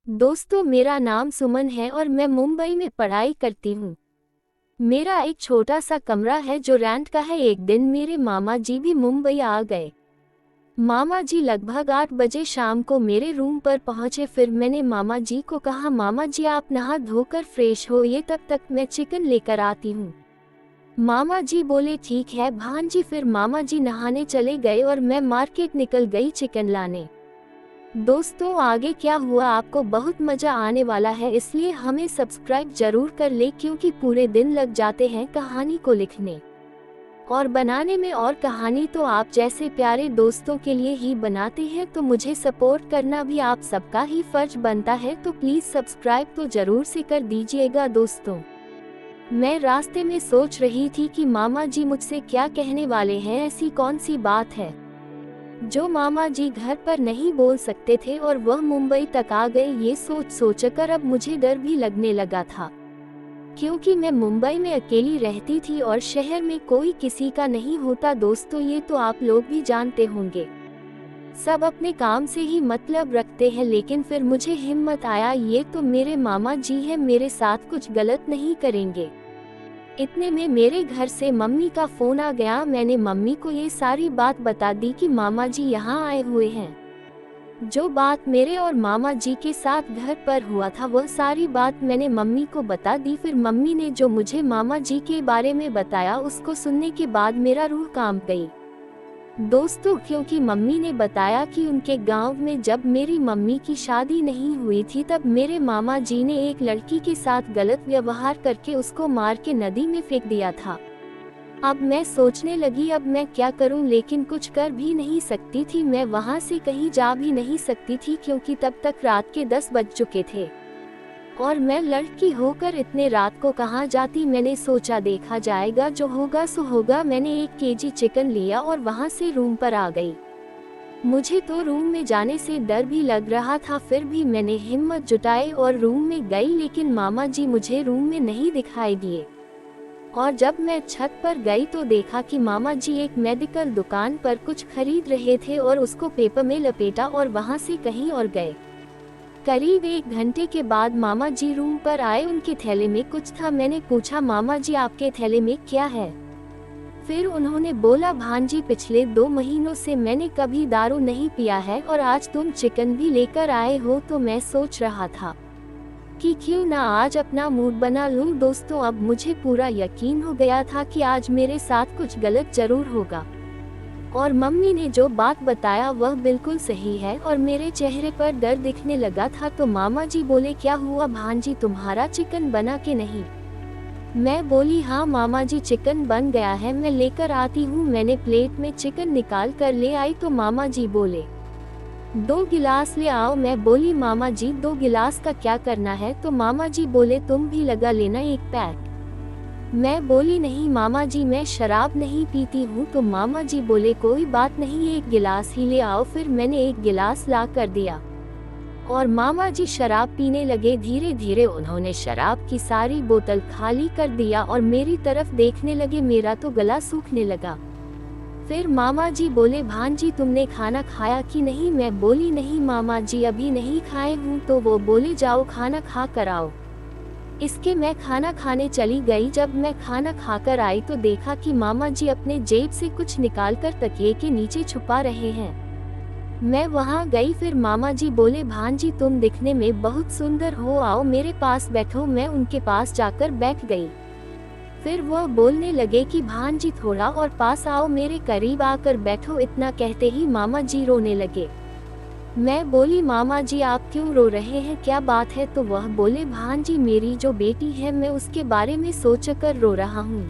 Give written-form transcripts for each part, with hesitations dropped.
दोस्तों, मेरा नाम सुमन है और मैं मुंबई में पढ़ाई करती हूँ। मेरा एक छोटा सा कमरा है जो रेंट का है। एक दिन मेरे मामा जी भी मुंबई आ गए। मामा जी लगभग 8 बजे शाम को मेरे रूम पर पहुंचे। फिर मैंने मामा जी को कहा, मामा जी आप नहा धोकर फ्रेश होइए, तब तक मैं चिकन लेकर आती हूँ। मामा जी बोले ठीक है भांजी। फिर मामा जी नहाने चले गए और मैं मार्केट निकल गई चिकन लाने। दोस्तों, आगे क्या हुआ आपको बहुत मजा आने वाला है, इसलिए हमें सब्सक्राइब जरूर कर ले, क्योंकि पूरे दिन लग जाते हैं कहानी को लिखने और बनाने में। और कहानी तो आप जैसे प्यारे दोस्तों के लिए ही बनाते हैं, तो मुझे सपोर्ट करना भी आप सबका ही फर्ज बनता है। तो प्लीज सब्सक्राइब तो जरूर से कर दीजिएगा। दोस्तों, मैं रास्ते में सोच रही थी कि मामा जी मुझसे क्या कहने वाले हैं। ऐसी कौन सी बात है जो मामा जी घर पर नहीं बोल सकते थे और वह मुंबई तक आ गए। ये सोचकर अब मुझे डर भी लगने लगा था, क्योंकि मैं मुंबई में अकेली रहती थी और शहर में कोई किसी का नहीं होता। दोस्तों, ये तो आप लोग भी जानते होंगे, सब अपने काम से ही मतलब रखते हैं। लेकिन फिर मुझे हिम्मत आया, ये तो मेरे मामा जी हैं, मेरे साथ कुछ गलत नहीं करेंगे। इतने में मेरे घर से मम्मी का फोन आ गया। मैंने मम्मी को ये सारी बात बता दी कि मामा जी यहाँ आए हुए हैं। जो बात मेरे और मामा जी के साथ घर पर हुआ था, वह सारी बात मैंने मम्मी को बता दी। फिर मम्मी ने जो मुझे मामा जी के बारे में बताया, उसको सुनने के बाद मेरा रूह कांप गई। दोस्तों, क्योंकि मम्मी ने बताया कि उनके गांव में जब मेरी मम्मी की शादी नहीं हुई थी, तब मेरे मामा जी ने एक लड़की के साथ गलत व्यवहार करके उसको मार के नदी में फेंक दिया था। अब मैं सोचने लगी, अब मैं क्या करूं, लेकिन कुछ कर भी नहीं सकती थी। मैं वहां से कहीं जा भी नहीं सकती थी, क्योंकि तब तक रात के 10 बज चुके थे और मैं लड़की होकर इतने रात को कहाँ जाती। मैंने सोचा देखा जाएगा, जो होगा सो होगा। मैंने 1 केजी चिकन लिया और वहां से रूम पर आ गई। मुझे तो रूम में जाने से डर भी लग रहा था, फिर भी मैंने हिम्मत जुटाई और रूम में गई। लेकिन मामा जी मुझे रूम में नहीं दिखाई दिए और जब मैं छत पर गई तो देखा कि मामा जी एक मेडिकल दुकान पर कुछ खरीद रहे थे और उसको पेपर में लपेटा और वहां से कहीं और गए। करीब 1 घंटे के बाद मामा जी रूम पर आए। उनके थैले में कुछ था। मैंने पूछा, मामा जी आपके थैले में क्या है? फिर उन्होंने बोला, भांजी पिछले 2 महीनों से मैंने कभी दारू नहीं पिया है और आज तुम चिकन भी लेकर आए हो, तो मैं सोच रहा था कि क्यों ना आज अपना मूड बना लूं। दोस्तों, अब मुझे पूरा यकीन हो गया था कि आज मेरे साथ कुछ गलत जरूर होगा और मम्मी ने जो बात बताया वह बिल्कुल सही है और मेरे चेहरे पर डर दिखने लगा था। तो मामा जी बोले, क्या हुआ भांजी, तुम्हारा चिकन बना के नहीं? मैं बोली, हाँ मामा जी, चिकन बन गया है, मैं लेकर आती हूँ। मैंने प्लेट में चिकन निकाल कर ले आई तो मामा जी बोले, 2 गिलास ले आओ। मैं बोली, मामा जी 2 गिलास का क्या करना है? तो मामा जी बोले, तुम भी लगा लेना 1 पैक। मैं बोली, नहीं मामा जी, मैं शराब नहीं पीती हूँ। तो मामा जी बोले, कोई बात नहीं, 1 गिलास ही ले आओ। फिर मैंने 1 गिलास ला कर दिया और मामा जी शराब पीने लगे। धीरे धीरे उन्होंने शराब की सारी बोतल खाली कर दिया और मेरी तरफ देखने लगे। मेरा तो गला सूखने लगा। फिर मामा जी बोले, भांजी तुमने खाना खाया कि नहीं? मैं बोली, नहीं मामा जी, अभी नहीं खाए हूँ। तो वो बोले, जाओ खाना खा कर आओ। इसके मैं खाना खाने चली गई। जब मैं खाना खाकर आई तो देखा कि मामा जी अपने जेब से कुछ निकालकर तकिए के नीचे छुपा रहे हैं। मैं वहां गई। फिर मामा जी बोले, भांजी तुम दिखने में बहुत सुंदर हो, आओ मेरे पास बैठो। मैं उनके पास जाकर बैठ गई। फिर वह बोलने लगे कि भांजी थोड़ा और पास आओ, मेरे करीब आकर बैठो। इतना कहते ही मामा जी रोने लगे। मैं बोली, मामा जी आप क्यों रो रहे हैं, क्या बात है? तो वह बोले, भांजी मेरी जो बेटी है, मैं उसके बारे में सोचकर रो रहा हूँ,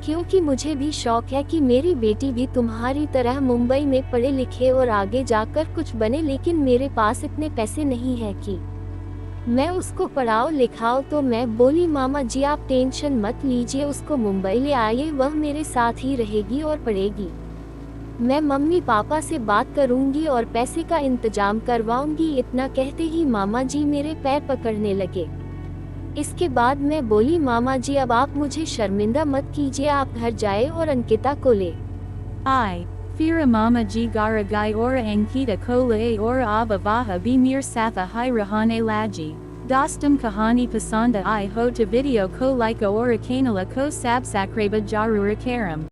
क्योंकि मुझे भी शौक है कि मेरी बेटी भी तुम्हारी तरह मुंबई में पढ़े लिखे और आगे जाकर कुछ बने। लेकिन मेरे पास इतने पैसे नहीं है कि मैं उसको पढ़ाओ लिखाओ। तो मैं बोली, मामा जी आप टेंशन मत लीजिए, उसको मुंबई ले आइए, वह मेरे साथ ही रहेगी और पढ़ेगी। मैं मम्मी पापा से बात करूंगी और पैसे का इंतजाम करवाऊंगी। इतना कहते ही मामा जी मेरे पैर पकड़ने लगे। इसके बाद मैं बोली, मामा जी अब आप मुझे शर्मिंदा मत कीजिए, आप घर जाए और अंकिता को ले आए। Fira mama ji garagai ora ankita kola ora abavaha bimir satha hi rahane laji. Dostum kahani pasanda I ho to video ko lika ora kanala ko sabsakraba jarura karam.